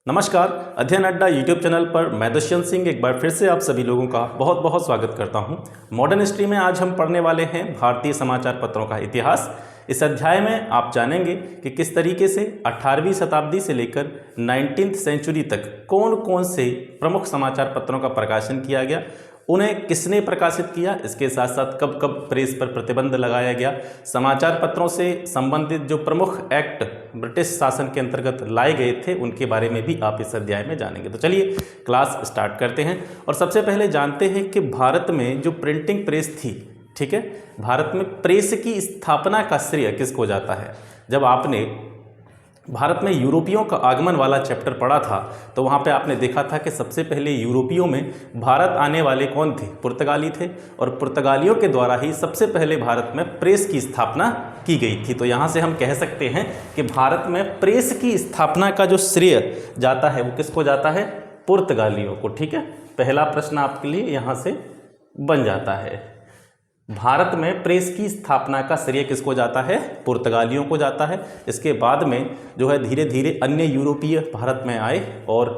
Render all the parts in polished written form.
नमस्कार। अध्ययन अड्डा यूट्यूब चैनल पर मैं दुष्यंत सिंह एक बार फिर से आप सभी लोगों का बहुत बहुत स्वागत करता हूं। मॉडर्न हिस्ट्री में आज हम पढ़ने वाले हैं भारतीय समाचार पत्रों का इतिहास। इस अध्याय में आप जानेंगे कि किस तरीके से 18वीं शताब्दी से लेकर 19th सेंचुरी तक कौन कौन से प्रमुख समाचार पत्रों का प्रकाशन किया गया, उन्हें किसने प्रकाशित किया, इसके साथ साथ कब कब प्रेस पर प्रतिबंध लगाया गया, समाचार पत्रों से संबंधित जो प्रमुख एक्ट ब्रिटिश शासन के अंतर्गत लाए गए थे उनके बारे में भी आप इस अध्याय में जानेंगे। तो चलिए क्लास स्टार्ट करते हैं और सबसे पहले जानते हैं कि भारत में जो प्रिंटिंग प्रेस थी, ठीक है, भारत में प्रेस की स्थापना का श्रेय किसको जाता है। जब आपने भारत में यूरोपियों का आगमन वाला चैप्टर पढ़ा था तो वहाँ पे आपने देखा था कि सबसे पहले यूरोपियों में भारत आने वाले कौन थे, पुर्तगाली थे, और पुर्तगालियों के द्वारा ही सबसे पहले भारत में प्रेस की स्थापना की गई थी। तो यहाँ से हम कह सकते हैं कि भारत में प्रेस की स्थापना का जो श्रेय जाता है वो किसको जाता है, पुर्तगालियों को। ठीक है, पहला प्रश्न आपके लिए यहाँ से बन जाता है, भारत में प्रेस की स्थापना का श्रेय किसको जाता है, पुर्तगालियों को जाता है। इसके बाद में जो है धीरे धीरे अन्य यूरोपीय भारत में आए और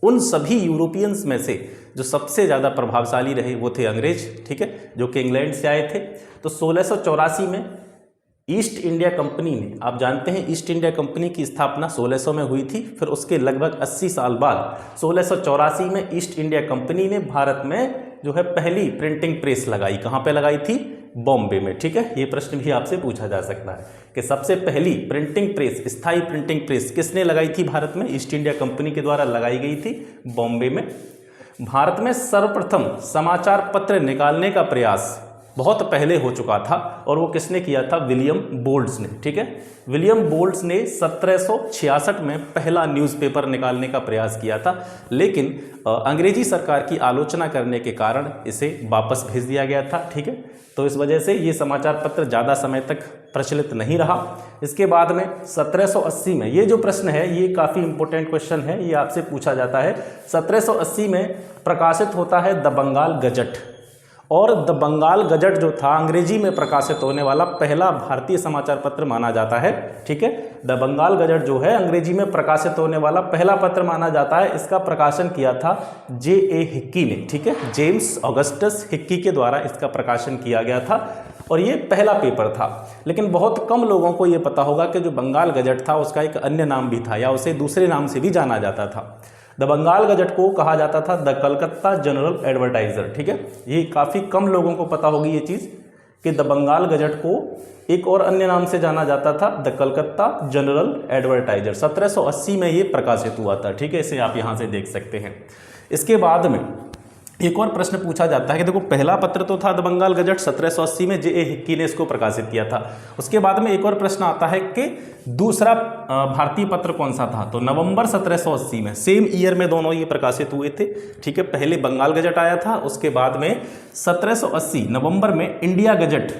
उन सभी यूरोपियंस में से जो सबसे ज़्यादा प्रभावशाली रहे वो थे अंग्रेज, ठीक है, जो कि इंग्लैंड से आए थे। तो 1684 में ईस्ट इंडिया कंपनी ने, आप जानते हैं ईस्ट इंडिया कंपनी की स्थापना 1600 में हुई थी, फिर उसके लगभग 80 साल बाद 1684 में ईस्ट इंडिया कंपनी ने भारत में जो है पहली प्रिंटिंग प्रेस लगाई। कहाँ पे लगाई थी, बॉम्बे में। ठीक है, ये प्रश्न भी आपसे पूछा जा सकता है कि सबसे पहली प्रिंटिंग प्रेस, स्थायी प्रिंटिंग प्रेस किसने लगाई थी भारत में, ईस्ट इंडिया कंपनी के द्वारा लगाई गई थी बॉम्बे में। भारत में सर्वप्रथम समाचार पत्र निकालने का प्रयास बहुत पहले हो चुका था और वो किसने किया था, विलियम बोल्ट्स ने। ठीक है, विलियम बोल्ट्स ने 1766 में पहला न्यूज़पेपर निकालने का प्रयास किया था, लेकिन अंग्रेजी सरकार की आलोचना करने के कारण इसे वापस भेज दिया गया था। ठीक है, तो इस वजह से ये समाचार पत्र ज़्यादा समय तक प्रचलित नहीं रहा। इसके बाद में 1780 में, ये जो प्रश्न है ये काफ़ी इंपॉर्टेंट क्वेश्चन है, ये आपसे पूछा जाता है। 1780 में प्रकाशित होता है द बंगाल गजट, और द बंगाल गजट जो था अंग्रेजी में प्रकाशित होने वाला पहला भारतीय समाचार पत्र माना जाता है। ठीक है, द बंगाल गजट जो है अंग्रेजी में प्रकाशित होने वाला पहला पत्र माना जाता है। इसका प्रकाशन किया था J.A. हिक्की ने। ठीक है, जेम्स ऑगस्टस हिक्की के द्वारा इसका प्रकाशन किया गया था और ये पहला पेपर था। लेकिन बहुत कम लोगों को ये पता होगा कि जो बंगाल गजट था उसका एक अन्य नाम भी था या उसे दूसरे नाम से भी जाना जाता था। द बंगाल गजट को कहा जाता था द कलकत्ता जनरल एडवर्टाइजर। ठीक है, ये काफ़ी कम लोगों को पता होगी ये चीज़ कि द बंगाल गजट को एक और अन्य नाम से जाना जाता था, द कलकत्ता जनरल एडवर्टाइजर। 1780 में ये प्रकाशित हुआ था। ठीक है, इसे आप यहाँ से देख सकते हैं। इसके बाद में एक और प्रश्न पूछा जाता है कि देखो पहला पत्र तो था द बंगाल गजट, 1780 में J.A. हिक्की ने इसको प्रकाशित किया था। उसके बाद में एक और प्रश्न आता है कि दूसरा भारतीय पत्र कौन सा था, तो नवंबर 1780 में, सेम ईयर में दोनों ये प्रकाशित हुए थे। ठीक है, पहले बंगाल गजट आया था, उसके बाद में 1780 नवंबर में इंडिया गजट,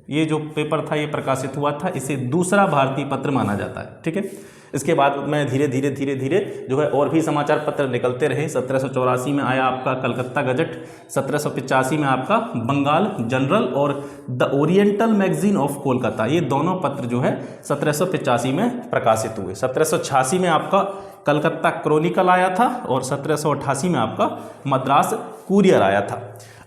ये जो पेपर था ये प्रकाशित हुआ था, इसे दूसरा भारतीय पत्र माना जाता है। ठीक है, इसके बाद में धीरे धीरे जो है और भी समाचार पत्र निकलते रहे। 1784 में आया आपका कलकत्ता गजट, 1785 में आपका बंगाल जनरल और the oriental magazine of Kolkata, ये दोनों पत्र जो है 1785 में प्रकाशित हुए। 1786 में आपका कलकत्ता क्रॉनिकल आया था और 1788 में आपका मद्रास कुरियर आया था।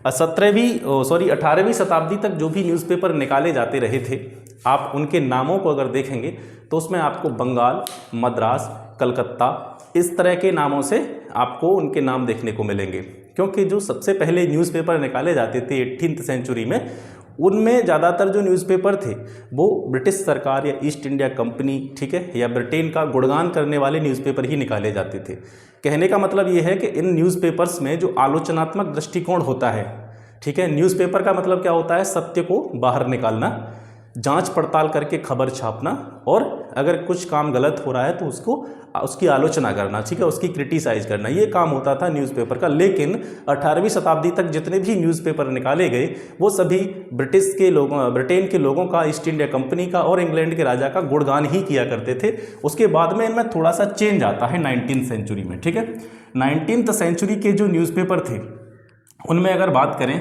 18वीं शताब्दी तक जो भी न्यूज़पेपर निकाले जाते रहे थे, आप उनके नामों को अगर देखेंगे तो उसमें आपको बंगाल, मद्रास, कलकत्ता, इस तरह के नामों से आपको उनके नाम देखने को मिलेंगे। क्योंकि जो सबसे पहले न्यूज़पेपर निकाले जाते थे 18th सेंचुरी में, उनमें ज़्यादातर जो न्यूज़पेपर थे वो ब्रिटिश सरकार या ईस्ट इंडिया कंपनी, ठीक है, या ब्रिटेन का गुणगान करने वाले न्यूज़पेपर ही निकाले जाते थे। कहने का मतलब ये है कि इन न्यूज़पेपर्स में जो आलोचनात्मक दृष्टिकोण होता है, ठीक है, न्यूज़पेपर का मतलब क्या होता है, सत्य को बाहर निकालना, जांच पड़ताल करके खबर छापना, और अगर कुछ काम गलत हो रहा है तो उसकी आलोचना करना, ठीक है, उसकी क्रिटिसाइज करना, ये काम होता था न्यूज़पेपर का। लेकिन 18वीं शताब्दी तक जितने भी न्यूज़पेपर निकाले गए वो सभी ब्रिटेन के लोगों का, ईस्ट इंडिया कंपनी का और इंग्लैंड के राजा का गुणगान ही किया करते थे। उसके बाद में इनमें थोड़ा सा चेंज आता है 19th सेंचुरी में। ठीक है, 19th सेंचुरी के जो न्यूज़पेपर थे उनमें अगर बात करें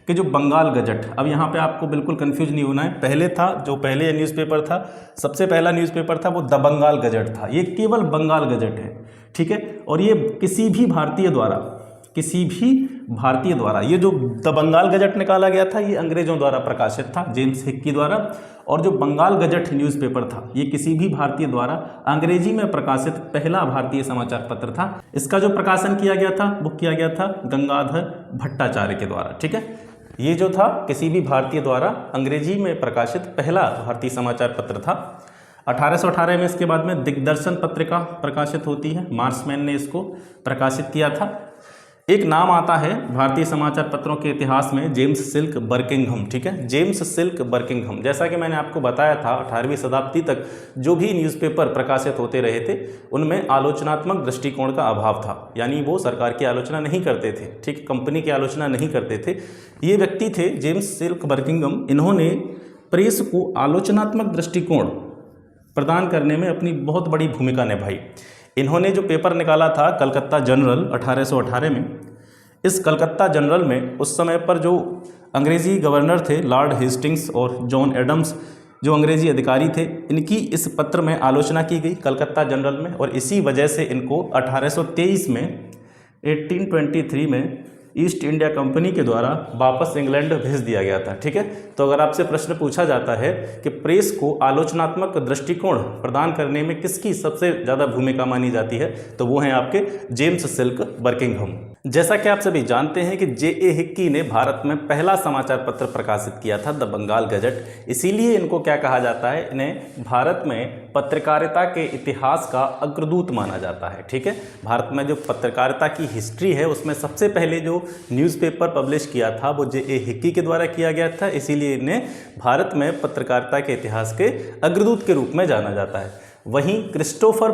कि जो बंगाल गजट, अब यहाँ पे आपको बिल्कुल कंफ्यूज नहीं होना है, पहले था जो पहले न्यूज़पेपर था, सबसे पहला न्यूज़पेपर था वो द बंगाल गजट था, ये केवल बंगाल गजट है। ठीक है। और ये किसी भी भारतीय द्वारा ये जो द बंगाल गजट निकाला गया था, ये अंग्रेजों द्वारा प्रकाशित था, जेम्स हिक्की द्वारा। और जो बंगाल गजट न्यूज़पेपर था, ये किसी भी भारतीय द्वारा अंग्रेजी में प्रकाशित पहला भारतीय समाचार पत्र था। इसका जो प्रकाशन किया गया था वो किया गया था गंगाधर भट्टाचार्य के द्वारा, ठीक है। ये जो था किसी भी भारतीय द्वारा अंग्रेजी में प्रकाशित पहला भारतीय समाचार पत्र था। 1818 में इसके बाद में दिग्दर्शन पत्रिका प्रकाशित होती है, मार्समैन ने इसको प्रकाशित किया था। एक नाम आता है भारतीय समाचार पत्रों के इतिहास में, जेम्स सिल्क बर्किंघम, ठीक है, जेम्स सिल्क बर्किंघम। जैसा कि मैंने आपको बताया था 18वीं शताब्दी तक जो भी न्यूज़पेपर प्रकाशित होते रहे थे उनमें आलोचनात्मक दृष्टिकोण का अभाव था, यानी वो सरकार की आलोचना नहीं करते थे, ठीक, कंपनी की आलोचना नहीं करते थे। ये व्यक्ति थे जेम्स सिल्क बर्किंघम। इन्होंने प्रेस को आलोचनात्मक दृष्टिकोण प्रदान करने में अपनी बहुत बड़ी भूमिका निभाई। इन्होंने जो पेपर निकाला था कलकत्ता जनरल 1818 में, इस कलकत्ता जनरल में उस समय पर जो अंग्रेज़ी गवर्नर थे लॉर्ड हेस्टिंग्स और जॉन एडम्स जो अंग्रेज़ी अधिकारी थे, इनकी इस पत्र में आलोचना की गई कलकत्ता जनरल में। और इसी वजह से इनको 1823 में 1823 में ईस्ट इंडिया कंपनी के द्वारा वापस इंग्लैंड भेज दिया गया था, ठीक है। तो अगर आपसे प्रश्न पूछा जाता है कि प्रेस को आलोचनात्मक दृष्टिकोण प्रदान करने में किसकी सबसे ज़्यादा भूमिका मानी जाती है, तो वो हैं आपके जेम्स सिल्क बर्किंघम। जैसा कि आप सभी जानते हैं कि J.A. हिक्की ने भारत में पहला समाचार पत्र प्रकाशित किया था, द बंगाल गजट। इसीलिए इनको क्या कहा जाता है, इन्हें भारत में पत्रकारिता के इतिहास का अग्रदूत माना जाता है, ठीक है। भारत में जो पत्रकारिता की हिस्ट्री है उसमें सबसे पहले जो न्यूज़पेपर पब्लिश किया था वो J.A. हिक्की के द्वारा किया गया था, इसीलिए इन्हें भारत में पत्रकारिता के इतिहास के अग्रदूत के रूप में जाना जाता है। वहीं क्रिस्टोफर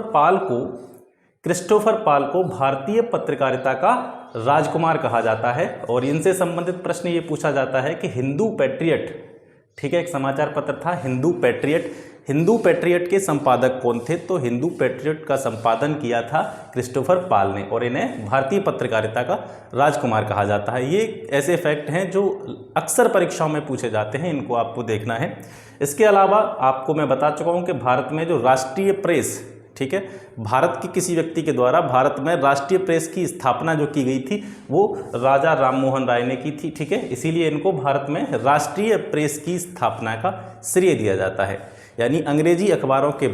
पाल को भारतीय पत्रकारिता का राजकुमार कहा जाता है। और इनसे संबंधित प्रश्न ये पूछा जाता है कि हिंदू पैट्रियट, ठीक है, एक समाचार पत्र था हिंदू पैट्रियट के संपादक कौन थे, तो हिंदू पैट्रियट का संपादन किया था क्रिस्टोफर पाल ने, और इन्हें भारतीय पत्रकारिता का राजकुमार कहा जाता है। ये ऐसे फैक्ट हैं जो अक्सर परीक्षाओं में पूछे जाते हैं, इनको आपको देखना है। इसके अलावा आपको मैं बता चुका हूँ कि भारत में जो राष्ट्रीय प्रेस, ठीक है, भारत के किसी व्यक्ति के द्वारा भारत में राष्ट्रीय प्रेस की स्थापना जो की गई थी वो राजा राममोहन राय ने की थी, ठीक है। इसीलिए इनको भारत में राष्ट्रीय प्रेस की स्थापना का श्रेय दिया जाता है। यानी अंग्रेजी अखबारों के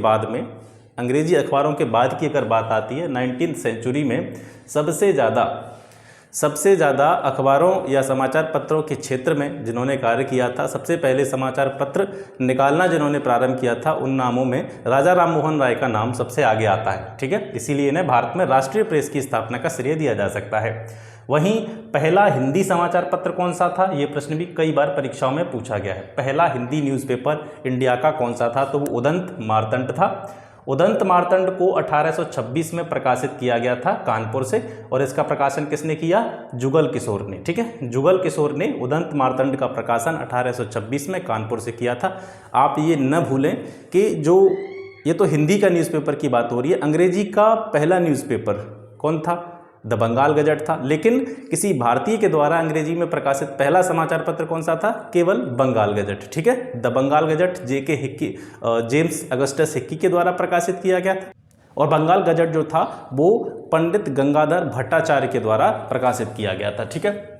बाद की अगर बात आती है 19वीं सेंचुरी में सबसे ज़्यादा अखबारों या समाचार पत्रों के क्षेत्र में जिन्होंने कार्य किया था, सबसे पहले समाचार पत्र निकालना जिन्होंने प्रारंभ किया था, उन नामों में राजा राममोहन राय का नाम सबसे आगे आता है, ठीक है। इसीलिए इन्हें भारत में राष्ट्रीय प्रेस की स्थापना का श्रेय दिया जा सकता है। वहीं पहला हिंदी समाचार पत्र कौन सा था, ये प्रश्न भी कई बार परीक्षाओं में पूछा गया है। पहला हिंदी न्यूज़पेपर इंडिया का कौन सा था, तो वो उदंत मार्तंड था। उदंत मार्तंड को 1826 में प्रकाशित किया गया था कानपुर से, और इसका प्रकाशन किसने किया, जुगल किशोर ने, ठीक है। जुगल किशोर ने उदंत मार्तंड का प्रकाशन 1826 में कानपुर से किया था। आप ये न भूलें कि ये तो हिंदी का न्यूज़पेपर की बात हो रही है, अंग्रेजी का पहला न्यूज़पेपर कौन था, द बंगाल गजट था। लेकिन किसी भारतीय के द्वारा अंग्रेजी में प्रकाशित पहला समाचार पत्र कौन सा था, केवल बंगाल गजट, ठीक है। The Bengal gazette James Augustus Hicky के द्वारा प्रकाशित किया गया था, और बंगाल गजट जो था वो पंडित गंगाधर भट्टाचार्य के द्वारा प्रकाशित किया गया था, ठीक है।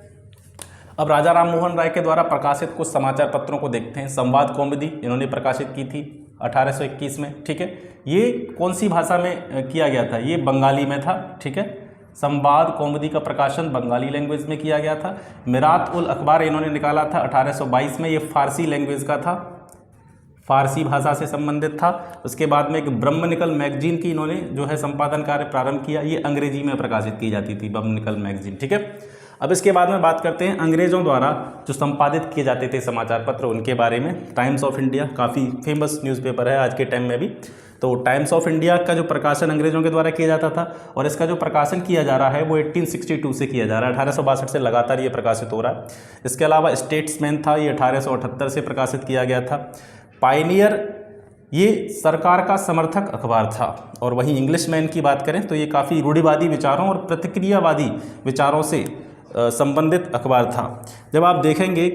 अब राजा राममोहन राय के द्वारा प्रकाशित कुछ समाचार पत्रों को देखते हैं। संवाद कौमुदी इन्होंने प्रकाशित की थी 1821 में, ठीक है। ये कौन सी भाषा में किया गया था, ये बंगाली में था, ठीक है। संवाद कौमुदी का प्रकाशन बंगाली लैंग्वेज में किया गया था। मिरात उल अखबार इन्होंने निकाला था 1822 में, ये फारसी लैंग्वेज का था, फारसी भाषा से संबंधित था। उसके बाद में एक ब्रह्मनिकल मैगजीन की इन्होंने जो है संपादन कार्य प्रारंभ किया, ये अंग्रेजी में प्रकाशित की जाती थी ब्रह्मनिकल मैगजीन, ठीक है। अब इसके बाद में बात करते हैं अंग्रेज़ों द्वारा जो संपादित किए जाते थे समाचार पत्र, उनके बारे में। टाइम्स ऑफ इंडिया काफ़ी फेमस न्यूज़पेपर है आज के टाइम में भी। तो टाइम्स ऑफ इंडिया का जो प्रकाशन अंग्रेज़ों के द्वारा किया जाता था, और इसका जो प्रकाशन किया जा रहा है वो 1862 से किया जा रहा है, 1862 से लगातार ये प्रकाशित हो रहा है। इसके अलावा स्टेट्समैन था, ये 1878 से प्रकाशित किया गया था। पायनियर ये सरकार का समर्थक अखबार था। और वहीं इंग्लिशमैन की बात करें तो ये काफ़ी रूढ़िवादी विचारों और प्रतिक्रियावादी विचारों से संबंधित अखबार था। जब आप देखेंगे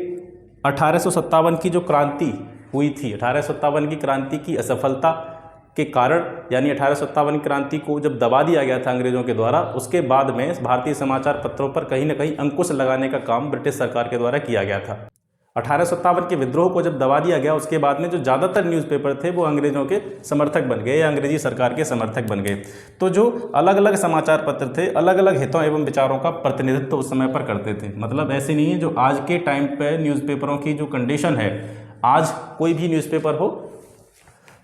1857 की जो क्रांति हुई थी, 1857 की क्रांति की असफलता के कारण यानी 1857 क्रांति को जब दबा दिया गया था अंग्रेज़ों के द्वारा, उसके बाद में भारतीय समाचार पत्रों पर कहीं ना कहीं अंकुश लगाने का काम ब्रिटिश सरकार के द्वारा किया गया था। 1857 के विद्रोह को जब दबा दिया गया, उसके बाद में जो ज़्यादातर न्यूज़पेपर थे वो अंग्रेज़ों के समर्थक बन गए या अंग्रेजी सरकार के समर्थक बन गए। तो जो अलग अलग समाचार पत्र थे अलग अलग हितों एवं विचारों का प्रतिनिधित्व उस समय पर करते थे। मतलब ऐसे नहीं है जो आज के टाइम पे न्यूज़पेपरों की जो कंडीशन है, आज कोई भी न्यूज़पेपर हो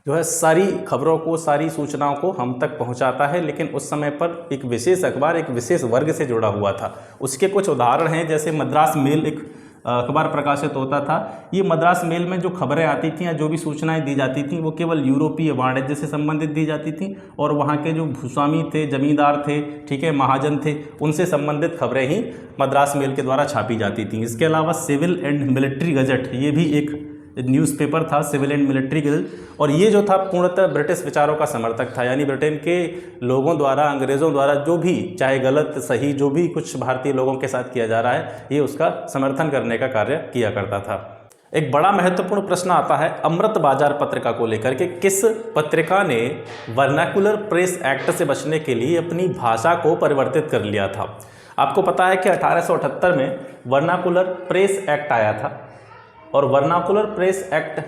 जो है सारी खबरों को, सारी सूचनाओं को हम तक पहुंचाता है, लेकिन उस समय पर एक विशेष अखबार एक विशेष वर्ग से जुड़ा हुआ था। उसके कुछ उदाहरण हैं, जैसे मद्रास मेल एक अखबार प्रकाशित होता था। ये मद्रास मेल में जो खबरें आती थीं या जो भी सूचनाएं दी जाती थीं वो केवल यूरोपीय वाणिज्य से संबंधित दी जाती थीं और वहाँ के जो भूस्वामी थे, जमींदार थे, ठीक है, महाजन थे, उनसे संबंधित खबरें ही मद्रास मेल के द्वारा छापी जाती थीं। इसके अलावा सिविल एंड मिलिट्री गजट, ये भी एक न्यूज़पेपर था, सिविल एंड मिलिट्री गजट, और ये जो था पूर्णतः ब्रिटिश विचारों का समर्थक था। यानी ब्रिटेन के लोगों द्वारा, अंग्रेज़ों द्वारा जो भी, चाहे गलत सही, जो भी कुछ भारतीय लोगों के साथ किया जा रहा है, ये उसका समर्थन करने का कार्य किया करता था। एक बड़ा महत्वपूर्ण प्रश्न आता है अमृत बाजार पत्रिका को लेकर के, किस पत्रिका ने वर्नाकुलर प्रेस एक्ट से बचने के लिए अपनी भाषा को परिवर्तित कर लिया था। आपको पता है कि 1878 में वर्नाकुलर प्रेस एक्ट आया था, और वर्नाकुलर प्रेस एक्ट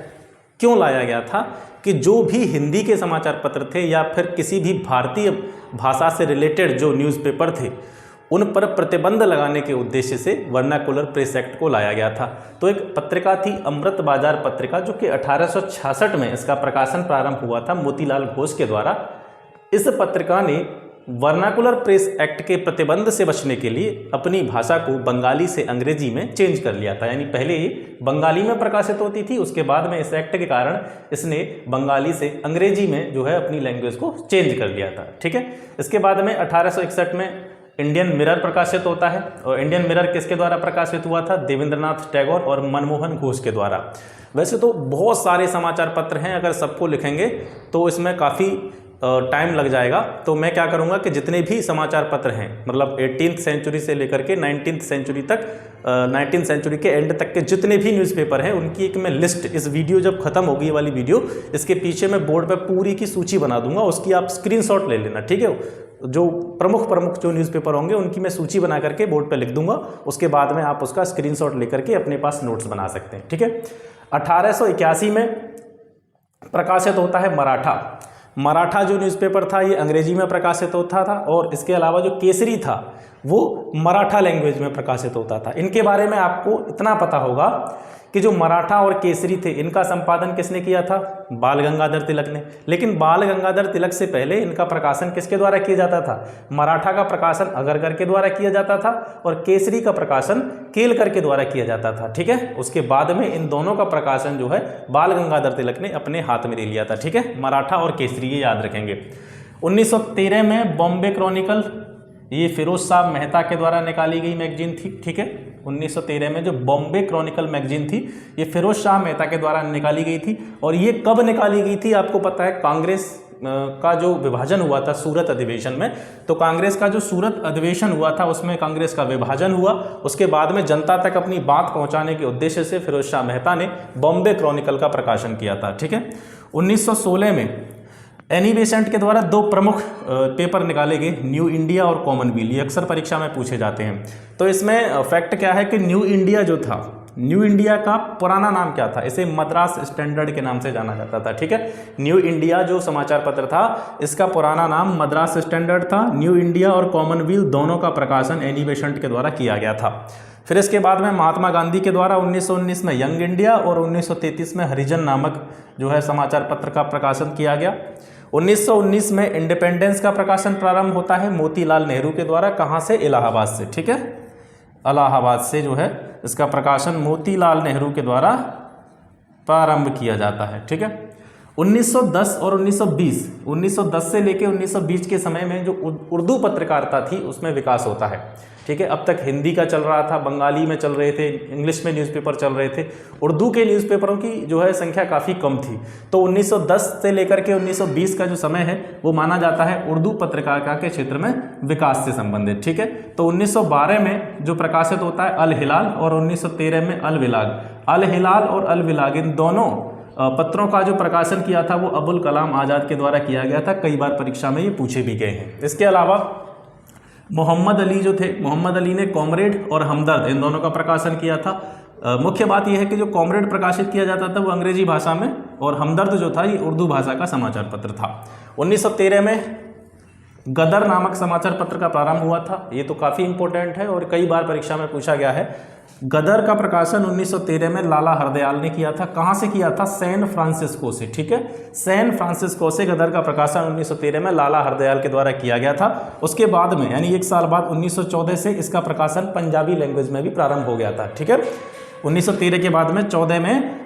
क्यों लाया गया था कि जो भी हिंदी के समाचार पत्र थे या फिर किसी भी भारतीय भाषा से रिलेटेड जो न्यूज़पेपर थे, उन पर प्रतिबंध लगाने के उद्देश्य से वर्नाकुलर प्रेस एक्ट को लाया गया था। तो एक पत्रिका थी अमृत बाजार पत्रिका, जो कि 1866 में इसका प्रकाशन प्रारंभ हुआ था मोतीलाल घोष के द्वारा। इस पत्रिका ने वर्नाकुलर प्रेस एक्ट के प्रतिबंध से बचने के लिए अपनी भाषा को बंगाली से अंग्रेजी में चेंज कर लिया था। यानी पहले ये बंगाली में प्रकाशित होती थी, उसके बाद में इस एक्ट के कारण इसने बंगाली से अंग्रेजी में जो है अपनी लैंग्वेज को चेंज कर लिया था। ठीक है, इसके बाद में 1861 में इंडियन मिरर प्रकाशित होता है, और इंडियन मिरर किसके द्वारा प्रकाशित हुआ था? देवेंद्रनाथ टैगोर और मनमोहन घोष के द्वारा। वैसे तो बहुत सारे समाचार पत्र हैं, अगर सबको लिखेंगे तो इसमें काफ़ी टाइम लग जाएगा। तो मैं क्या करूंगा कि जितने भी समाचार पत्र हैं, मतलब 18th सेंचुरी से लेकर के 19th सेंचुरी तक, 19th सेंचुरी के एंड तक के जितने भी न्यूज़पेपर हैं, उनकी एक मैं लिस्ट, इस वीडियो जब खत्म होगी ये वाली वीडियो, इसके पीछे मैं बोर्ड पे पूरी की सूची बना दूंगा, उसकी आप स्क्रीनशॉट ले लेना। ठीक है, जो प्रमुख जो न्यूज़पेपर होंगे उनकी मैं सूची बना करके बोर्ड पर लिख दूंगा, उसके बाद में आप उसका स्क्रीनशॉट लेकर के अपने पास नोट्स बना सकते हैं। ठीक है, 1881 में प्रकाशित होता है मराठा जो न्यूज़पेपर था ये अंग्रेजी में प्रकाशित होता था, और इसके अलावा जो केसरी था वो मराठा लैंग्वेज में प्रकाशित होता था। इनके बारे में आपको इतना पता होगा कि जो मराठा और केसरी थे, इनका संपादन किसने किया था? बाल गंगाधर तिलक ने। लेकिन बाल गंगाधर तिलक से पहले इनका प्रकाशन किसके द्वारा किया जाता था? मराठा का प्रकाशन अगरकर के द्वारा किया जाता था, और केसरी का प्रकाशन केलकर के द्वारा किया जाता था। ठीक है, उसके बाद में इन दोनों का प्रकाशन जो है बाल गंगाधर तिलक ने अपने हाथ में ले लिया था। ठीक है, मराठा और केसरी, ये याद रखेंगे। 1913 में बॉम्बे क्रॉनिकल, ये फिरोज शाह मेहता के द्वारा निकाली गई मैगजीन थी। ठीक है, 1913 में जो बॉम्बे क्रॉनिकल मैगजीन थी ये फिरोज शाह मेहता के द्वारा निकाली गई थी। और ये कब निकाली गई थी आपको पता है? कांग्रेस का जो विभाजन हुआ था सूरत अधिवेशन में, तो कांग्रेस का जो सूरत अधिवेशन हुआ था उसमें कांग्रेस का विभाजन हुआ। उसके बाद में जनता तक अपनी बात पहुंचाने के उद्देश्य से फिरोज शाह मेहता ने बॉम्बे क्रॉनिकल का प्रकाशन किया था। ठीक है, 1916 में एनी बेसेंट के द्वारा दो प्रमुख पेपर निकाले गए, न्यू इंडिया और कॉमनवेल्थ। ये अक्सर परीक्षा में पूछे जाते हैं। तो इसमें फैक्ट क्या है कि न्यू इंडिया जो था, न्यू इंडिया का पुराना नाम क्या था? इसे मद्रास स्टैंडर्ड के नाम से जाना जाता था। ठीक है, न्यू इंडिया जो समाचार पत्र था इसका पुराना नाम मद्रास स्टैंडर्ड था। न्यू इंडिया और कॉमनवेल्थ दोनों का प्रकाशन एनी बेसेंट के द्वारा किया गया था। फिर इसके बाद में महात्मा गांधी के द्वारा 1919 में यंग इंडिया और 1933 में हरिजन नामक जो है समाचार पत्र का प्रकाशन किया गया। 1919 में इंडिपेंडेंस का प्रकाशन प्रारंभ होता है मोतीलाल नेहरू के द्वारा। कहाँ से? इलाहाबाद से। ठीक है, इलाहाबाद से जो है इसका प्रकाशन मोतीलाल नेहरू के द्वारा प्रारंभ किया जाता है। ठीक है, 1910 और 1910 से लेकर 1920 के समय में जो उर्दू पत्रकारिता थी उसमें विकास होता है। ठीक है, अब तक हिंदी का चल रहा था, बंगाली में चल रहे थे, इंग्लिश में न्यूज़पेपर चल रहे थे, उर्दू के न्यूज़पेपरों की जो है संख्या काफ़ी कम थी। तो 1910 से लेकर के 1920 का जो समय है वो माना जाता है उर्दू पत्रकारिता के क्षेत्र में विकास से संबंधित। ठीक है, तो 1912 में जो प्रकाशित होता है अल हिलाल, और 1913 में अल विलाग। अल हिलाल और अल विलाग इन दोनों पत्रों का जो प्रकाशन किया था वो अबुल कलाम आज़ाद के द्वारा किया गया था। कई बार परीक्षा में ये पूछे भी गए हैं। इसके अलावा मोहम्मद अली जो थे, मोहम्मद अली ने कॉमरेड और हमदर्द इन दोनों का प्रकाशन किया था। मुख्य बात यह है कि जो कॉमरेड प्रकाशित किया जाता था वो अंग्रेजी भाषा में और हमदर्द जो था ये उर्दू भाषा का समाचार पत्र था। 1913 में गदर नामक समाचार पत्र का प्रारंभ हुआ था। ये तो काफ़ी इंपॉर्टेंट है और कई बार परीक्षा में पूछा गया है। गदर का प्रकाशन 1913 में लाला हरदयाल ने किया था। कहाँ से किया था? सैन फ्रांसिस्को से। ठीक है, सैन फ्रांसिस्को से गदर का प्रकाशन 1913 में लाला हरदयाल के द्वारा किया गया था। उसके बाद में यानी एक साल बाद 1914 से इसका प्रकाशन पंजाबी लैंग्वेज में भी प्रारंभ हो गया था। ठीक है, 1913 के बाद में 14 में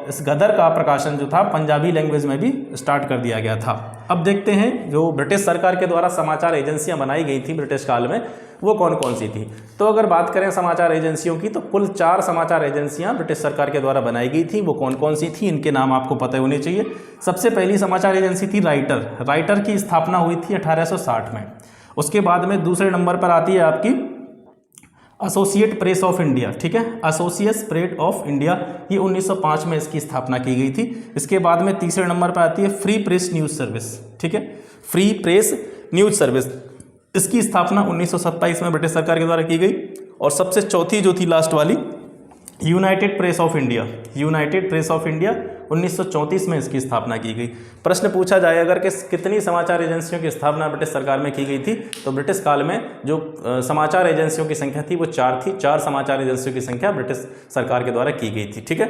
इस गदर का प्रकाशन जो था पंजाबी लैंग्वेज में भी स्टार्ट कर दिया गया था। अब देखते हैं जो ब्रिटिश सरकार के द्वारा समाचार एजेंसियां बनाई गई थी ब्रिटिश काल में वो कौन कौन सी थी। तो अगर बात करें समाचार एजेंसियों की तो कुल 4 समाचार एजेंसियां ब्रिटिश सरकार के द्वारा बनाई गई थी। वो कौन कौन सी थी, इनके नाम आपको पता होने चाहिए। सबसे पहली समाचार एजेंसी थी राइटर। राइटर की स्थापना हुई थी 1860 में। उसके बाद में दूसरे नंबर पर आती है आपकी एसोसिएट प्रेस ऑफ इंडिया। ठीक है, एसोसिएट प्रेस ऑफ इंडिया, ये 1905 में इसकी स्थापना की गई थी। इसके बाद में तीसरे नंबर पर आती है फ्री प्रेस न्यूज़ सर्विस। ठीक है, फ्री प्रेस न्यूज़ सर्विस, इसकी स्थापना 1927 में ब्रिटिश सरकार के द्वारा की गई। और सबसे चौथी जो थी लास्ट वाली United press of India. United press of India 1934 में इसकी स्थापना की गई। प्रश्न पूछा जाए अगर कि कितनी समाचार एजेंसियों की स्थापना ब्रिटिश सरकार में की गई थी, तो ब्रिटिश काल में जो समाचार एजेंसियों की संख्या थी वो 4 थी। 4 समाचार एजेंसियों की संख्या ब्रिटिश सरकार के द्वारा की गई थी। ठीक है।